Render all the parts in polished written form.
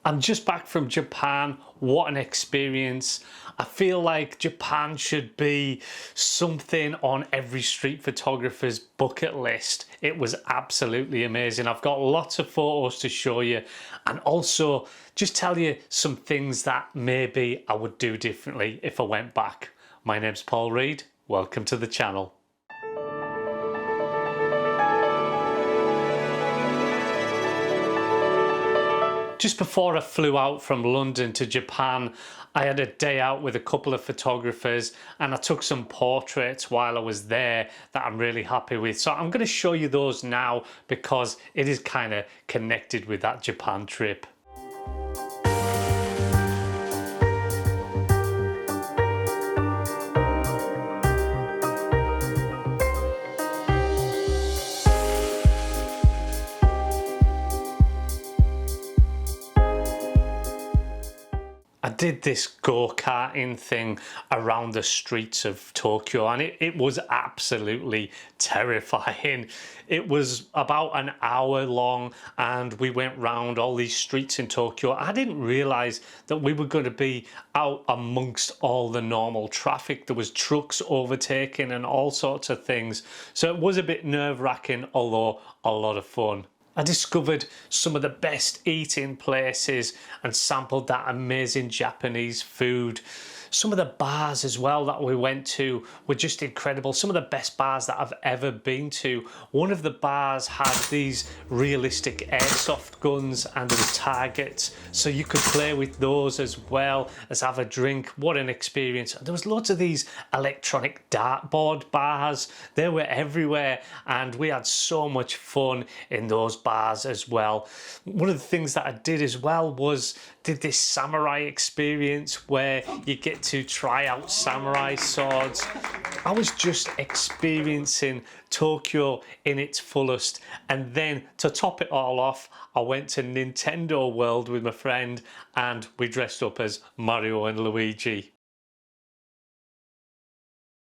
I'm just back from Japan. What an experience. I feel like Japan should be something on every street photographer's bucket list. It was absolutely amazing. I've got lots of photos to show you, and also just tell you some things that maybe I would do differently if I went back. My name's Paul Reed. Welcome to the channel. Just before I flew out from London to Japan, I had a day out with a couple of photographers and I took some portraits while I was there that I'm really happy with. So I'm going to show you those now because it is kind of connected with that Japan trip. I did this go-karting thing around the streets of Tokyo, and it was absolutely terrifying. It was about an hour long and we went round all these streets in Tokyo. I didn't realize that we were going to be out amongst all the normal traffic. There was trucks overtaking and all sorts of things. So it was a bit nerve-wracking, although a lot of fun. I discovered some of the best eating places and sampled that amazing Japanese food. Some of the bars as well that we went to were just incredible. Some of the best bars that I've ever been to. One of the bars had these realistic airsoft guns and the targets, so you could play with those as well as have a drink. What an experience. There was lots of these electronic dartboard bars. They were everywhere and we had so much fun in those bars as well. One of the things that I did as well was did this samurai experience where you get to try out samurai swords. I was just experiencing Tokyo in its fullest, and then to top it all off, I went to Nintendo World with my friend and we dressed up as Mario and Luigi.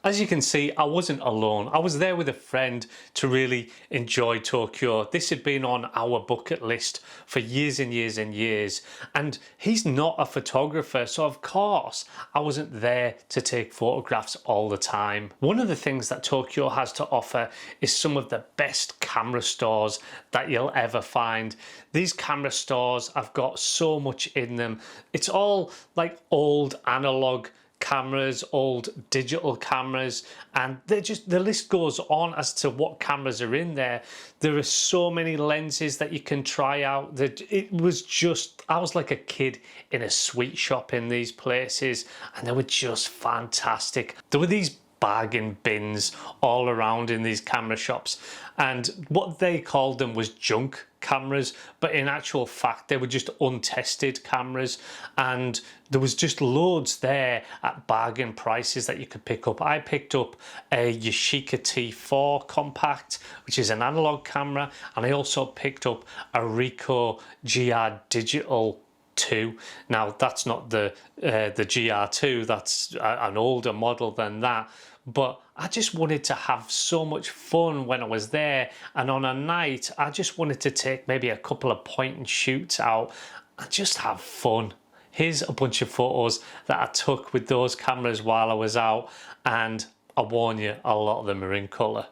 As you can see, I wasn't alone. I was there with a friend to really enjoy Tokyo. This had been on our bucket list for years and years and years. And he's not a photographer, so of course I wasn't there to take photographs all the time. One of the things that Tokyo has to offer is some of the best camera stores that you'll ever find. These camera stores have got so much in them. It's all like old analog cameras, old digital cameras, and the list goes on as to what cameras are in there. There are so many lenses that you can try out that it was just, I was like a kid in a sweet shop in these places, and they were just fantastic. There were these bargain bins all around in these camera shops, and what they called them was junk cameras, but in actual fact they were just untested cameras, and there was just loads there at bargain prices that you could pick up. I picked up a Yahica T4 compact, which is an analog camera, and I also picked up a Rocoh GR Digital 2. Now that's not the GR2, that's an older model than that, but I just wanted to have so much fun when I was there, and on a night I just wanted to take maybe a couple of point and shoots out and just have fun. Here's a bunch of photos that I took with those cameras while I was out, and I warn you, a lot of them are in colour.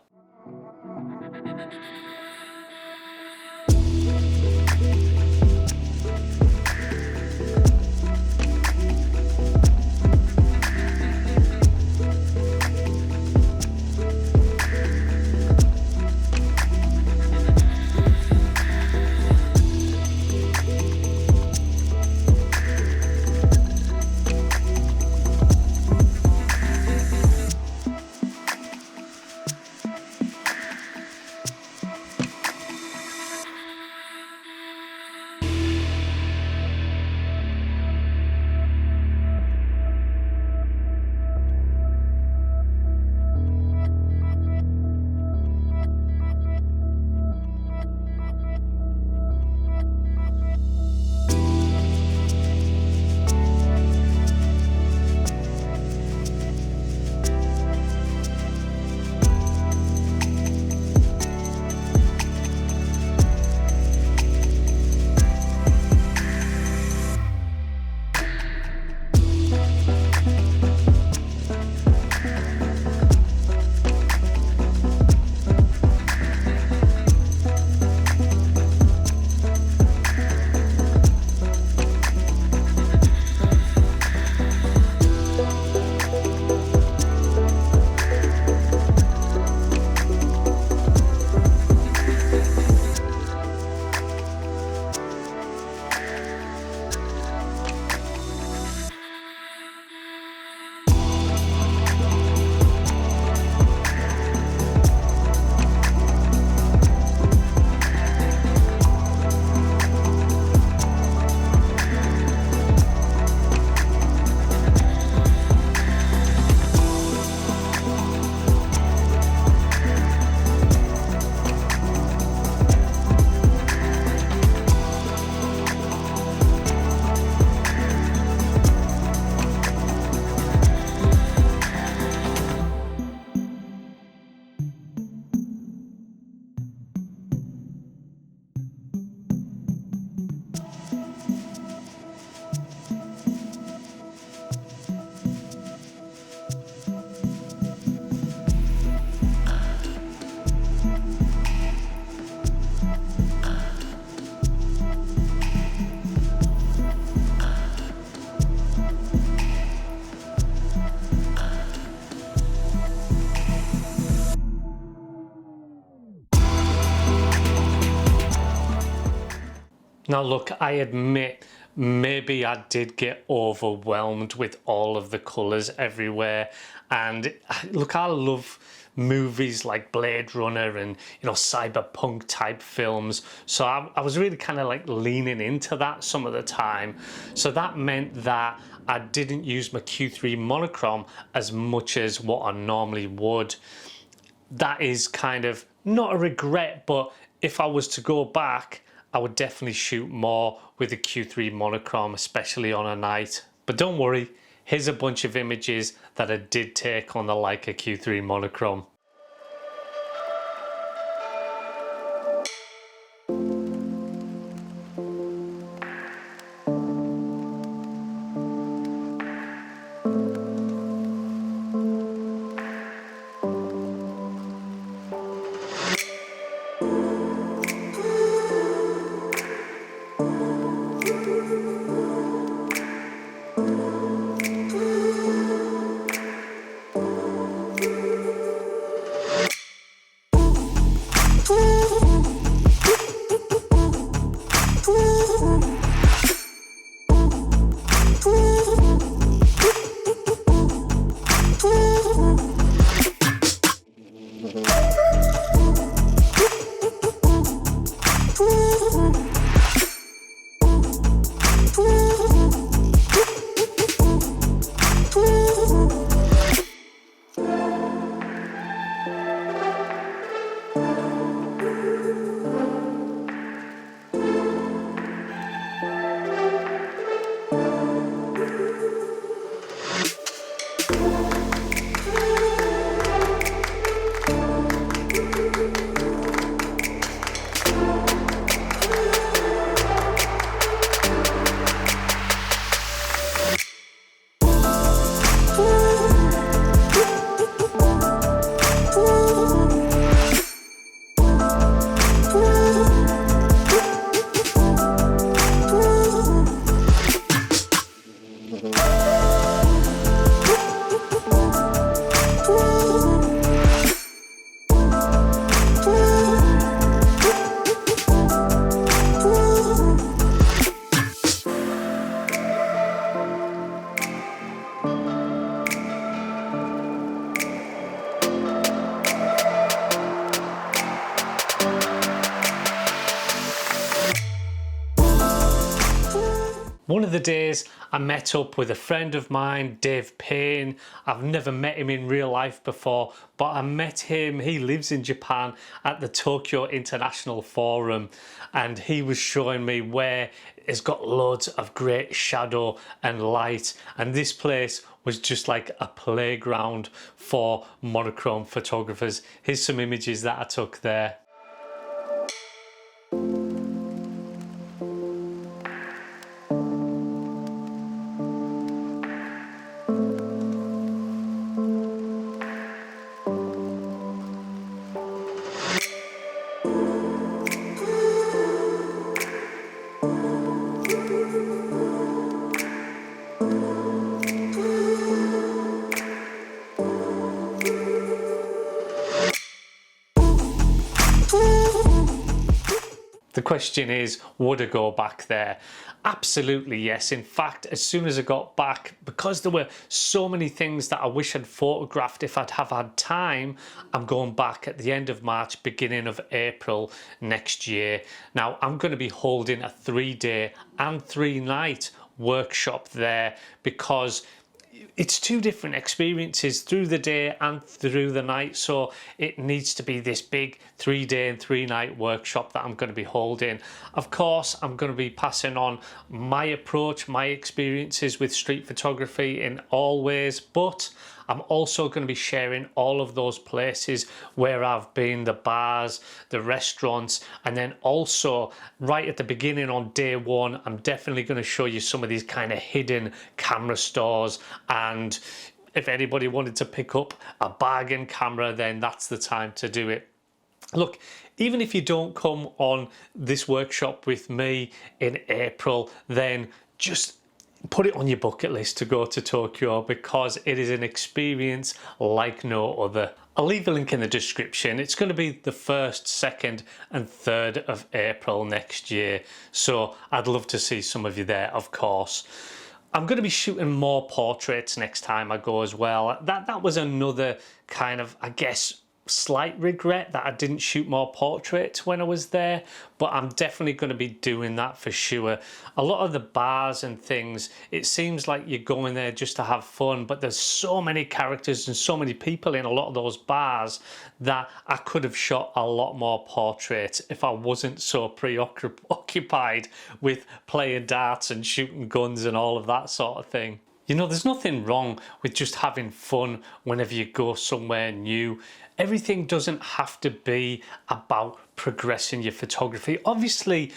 Now look, I admit maybe I did get overwhelmed with all of the colours everywhere, and look, I love movies like Blade Runner and, you know, cyberpunk type films, so I was really kind of like leaning into that some of the time. So that meant that I didn't use my Q3 monochrome as much as what I normally would. That is kind of not a regret, but if I was to go back, I would definitely shoot more with the Q3 monochrome, especially on a night. But don't worry, here's a bunch of images that I did take on the Leica Q3 monochrome. One of the days I met up with a friend of mine, Dave Payne. I've never met him in real life before, but I met him, he lives in Japan, at the Tokyo International Forum, and he was showing me where it's got loads of great shadow and light, and this place was just like a playground for monochrome photographers. Here's some images that I took there. The question is, would I go back there? Absolutely yes. In fact, as soon as I got back, because there were so many things that I wish I'd photographed if I'd have had time, I'm going back at the end of March, beginning of April next year. Now, I'm going to be holding a 3-day and 3-night workshop there because it's two different experiences through the day and through the night, so it needs to be this big 3-day and 3-night workshop that I'm going to be holding. Of course, I'm going to be passing on my approach, my experiences with street photography in all ways, but I'm also going to be sharing all of those places where I've been, the bars, the restaurants, and then also right at the beginning on day one, I'm definitely going to show you some of these kind of hidden camera stores, and if anybody wanted to pick up a bargain camera, then that's the time to do it. Look, even if you don't come on this workshop with me in April, then just put it on your bucket list to go to Tokyo, because it is an experience like no other. I'll leave a link in the description. It's going to be the 1st, 2nd and 3rd of April next year. So I'd love to see some of you there, of course. I'm going to be shooting more portraits next time I go as well. That was another kind of, I guess, slight regret that I didn't shoot more portraits when I was there, but I'm definitely going to be doing that for sure. A lot of the bars and things, it seems like you're going there just to have fun, but there's so many characters and so many people in a lot of those bars that I could have shot a lot more portraits if I wasn't so preoccupied with playing darts and shooting guns and all of that sort of thing. You know, there's nothing wrong with just having fun whenever you go somewhere new. Everything doesn't have to be about progressing your photography. Obviously,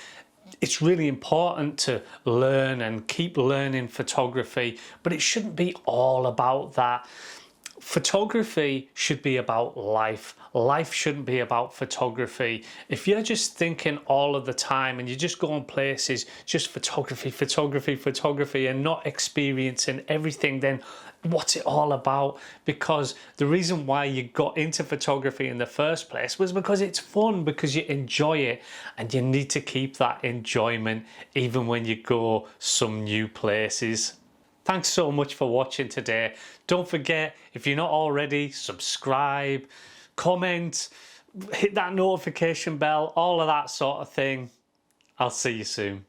it's really important to learn and keep learning photography, but it shouldn't be all about that. Photography should be about life. Life shouldn't be about photography. If you're just thinking all of the time and you're just going places, just photography, photography, photography, and not experiencing everything, then what's it all about? Because the reason why you got into photography in the first place was because it's fun, because you enjoy it, and you need to keep that enjoyment even when you go some new places. Thanks so much for watching today. Don't forget, if you're not already, subscribe, comment, hit that notification bell, all of that sort of thing. I'll see you soon.